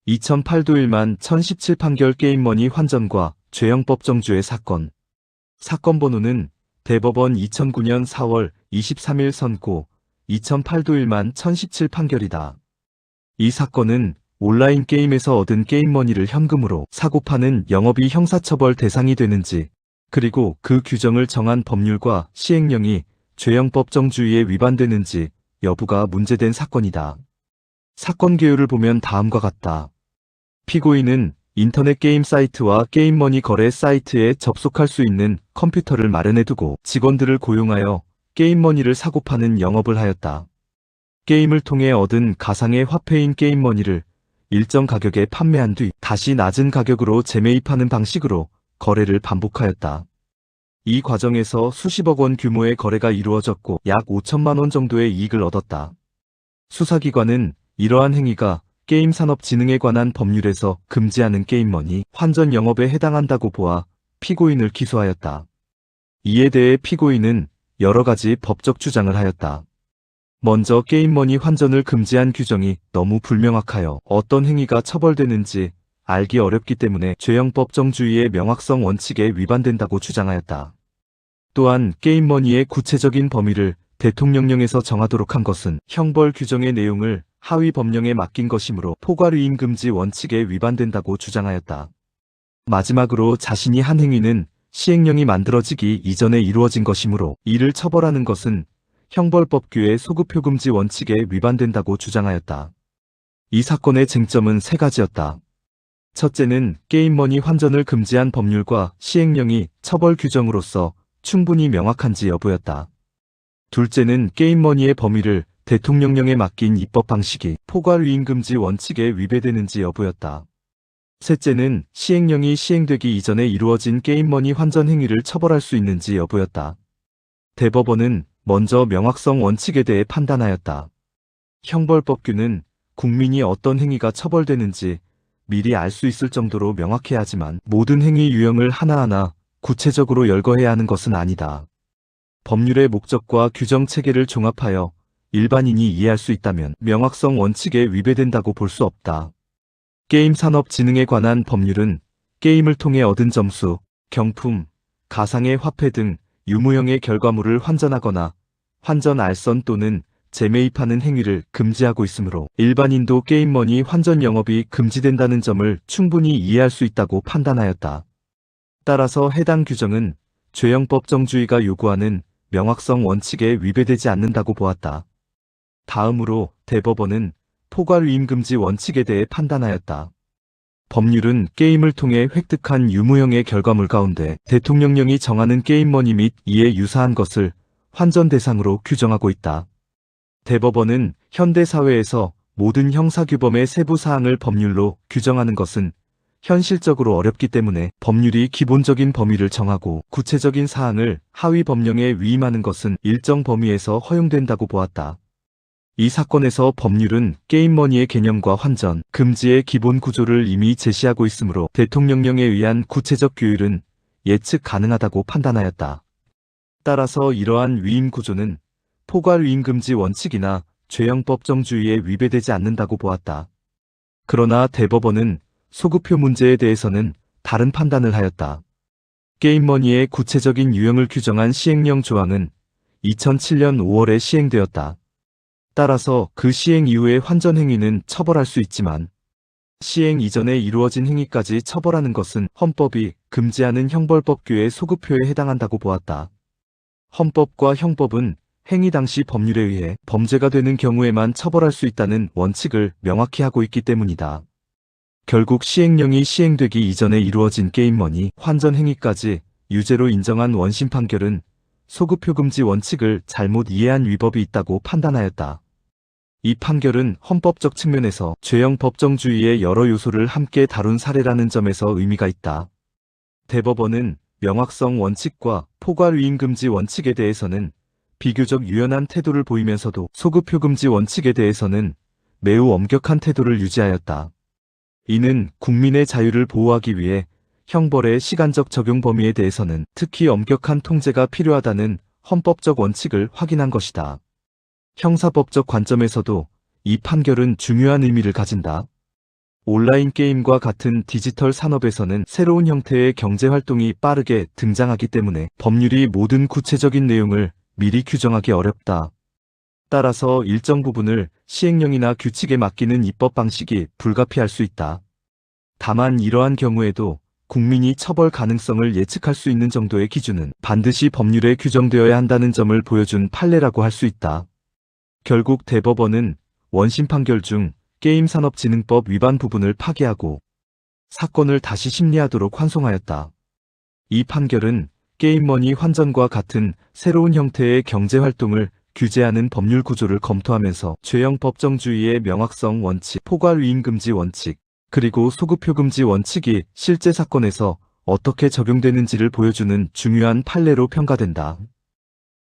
2008도 1만 1017 판결 게임머니 환전과 죄형법 정주의 사건. 사건 번호는 대법원 2009년 4월 23일 선고 2008도 1만 1017 판결이다. 이 사건은 온라인 게임에서 얻은 게임머니를 현금으로 사고 파는 영업이 형사처벌 대상이 되는지, 그리고 그 규정을 정한 법률과 시행령이 죄형법 정주에 위반되는지 여부가 문제된 사건이다. 사건 개요를 보면 다음과 같다. 피고인은 인터넷 게임 사이트와 게임머니 거래 사이트에 접속할 수 있는 컴퓨터를 마련해두고 직원들을 고용하여 게임머니를 사고 파는 영업을 하였다. 게임을 통해 얻은 가상의 화폐인 게임머니를 일정 가격에 판매한 뒤 다시 낮은 가격으로 재매입하는 방식으로 거래를 반복하였다. 이 과정에서 수십억 원 규모의 거래가 이루어졌고 약 5천만 원 정도의 이익을 얻었다. 수사기관은 이러한 행위가 게임산업진흥에 관한 법률에서 금지하는 게임머니 환전 영업에 해당한다고 보아 피고인을 기소하였다. 이에 대해 피고인은 여러 가지 법적 주장을 하였다. 먼저 게임머니 환전을 금지한 규정이 너무 불명확하여 어떤 행위가 처벌되는지 알기 어렵기 때문에 죄형법 정주의 명확성 원칙에 위반된다고 주장하였다. 또한 게임머니의 구체적인 범위를 대통령령에서 정하도록 한 것은 형벌 규정의 내용을 하위 법령에 맡긴 것이므로 포괄위임 금지 원칙에 위반된다고 주장하였다. 마지막으로 자신이 한 행위는 시행령이 만들어지기 이전에 이루어진 것이므로 이를 처벌하는 것은 형벌법규의 소급표 금지 원칙에 위반된다고 주장하였다. 이 사건의 쟁점은 세 가지였다. 첫째는 게임머니 환전을 금지한 법률과 시행령이 처벌 규정으로서 충분히 명확한지 여부였다. 둘째는 게임머니의 범위를 대통령령에 맡긴 입법 방식이 포괄위임 금지 원칙에 위배되는지 여부였다. 셋째는 시행령이 시행되기 이전에 이루어진 게임머니 환전 행위를 처벌할 수 있는지 여부였다. 대법원은 먼저 명확성 원칙에 대해 판단하였다. 형벌법규는 국민이 어떤 행위가 처벌되는지 미리 알 수 있을 정도로 명확해야 하지만 모든 행위 유형을 하나하나 구체적으로 열거해야 하는 것은 아니다. 법률의 목적과 규정 체계를 종합하여 일반인이 이해할 수 있다면 명확성 원칙에 위배된다고 볼 수 없다. 게임산업진흥에 관한 법률은 게임을 통해 얻은 점수, 경품, 가상의 화폐 등 유무형의 결과물을 환전하거나 환전 알선 또는 재매입하는 행위를 금지하고 있으므로 일반인도 게임머니 환전 영업이 금지된다는 점을 충분히 이해할 수 있다고 판단하였다. 따라서 해당 규정은 죄형법 정주의가 요구하는 명확성 원칙에 위배되지 않는다고 보았다. 다음으로 대법원은 포괄위임 금지 원칙에 대해 판단하였다. 법률은 게임을 통해 획득한 유무형의 결과물 가운데 대통령령이 정하는 게임머니 및 이에 유사한 것을 환전 대상으로 규정하고 있다. 대법원은 현대사회에서 모든 형사규범의 세부 사항을 법률로 규정하는 것은 현실적으로 어렵기 때문에 법률이 기본적인 범위를 정하고 구체적인 사항을 하위 법령에 위임하는 것은 일정 범위에서 허용된다고 보았다. 이 사건에서 법률은 게임머니의 개념과 환전, 금지의 기본 구조를 이미 제시하고 있으므로 대통령령에 의한 구체적 규율은 예측 가능하다고 판단하였다. 따라서 이러한 위임 구조는 포괄위임 금지 원칙이나 죄형법 정주의에 위배되지 않는다고 보았다. 그러나 대법원은 소급표 문제에 대해서는 다른 판단을 하였다. 게임머니의 구체적인 유형을 규정한 시행령 조항은 2007년 5월에 시행되었다. 따라서 그 시행 이후의 환전 행위는 처벌할 수 있지만 시행 이전에 이루어진 행위까지 처벌하는 것은 헌법이 금지하는 형벌법규의 소급표에 해당한다고 보았다. 헌법과 형법은 행위 당시 법률에 의해 범죄가 되는 경우에만 처벌할 수 있다는 원칙을 명확히 하고 있기 때문이다. 결국 시행령이 시행되기 이전에 이루어진 게임머니 환전 행위까지 유죄로 인정한 원심 판결은 소급표 금지 원칙을 잘못 이해한 위법이 있다고 판단하였다. 이 판결은 헌법적 측면에서 죄형 법정주의의 여러 요소를 함께 다룬 사례라는 점에서 의미가 있다. 대법원은 명확성 원칙과 포괄위임 금지 원칙에 대해서는 비교적 유연한 태도를 보이면서도 소급표 금지 원칙에 대해서는 매우 엄격한 태도를 유지하였다. 이는 국민의 자유를 보호하기 위해 형벌의 시간적 적용 범위에 대해서는 특히 엄격한 통제가 필요하다는 헌법적 원칙을 확인한 것이다. 형사법적 관점에서도 이 판결은 중요한 의미를 가진다. 온라인 게임과 같은 디지털 산업에서는 새로운 형태의 경제 활동이 빠르게 등장하기 때문에 법률이 모든 구체적인 내용을 미리 규정하기 어렵다. 따라서 일정 부분을 시행령이나 규칙에 맡기는 입법 방식이 불가피할 수 있다. 다만 이러한 경우에도 국민이 처벌 가능성을 예측할 수 있는 정도의 기준은 반드시 법률에 규정되어야 한다는 점을 보여준 판례라고 할 수 있다. 결국 대법원은 원심 판결 중 게임산업진흥법 위반 부분을 파기하고 사건을 다시 심리하도록 환송하였다. 이 판결은 게임머니 환전과 같은 새로운 형태의 경제활동을 규제하는 법률 구조를 검토하면서 죄형 법정주의의 명확성 원칙, 포괄 위임 금지 원칙, 그리고 소급표 금지 원칙이 실제 사건에서 어떻게 적용되는지를 보여주는 중요한 판례로 평가된다.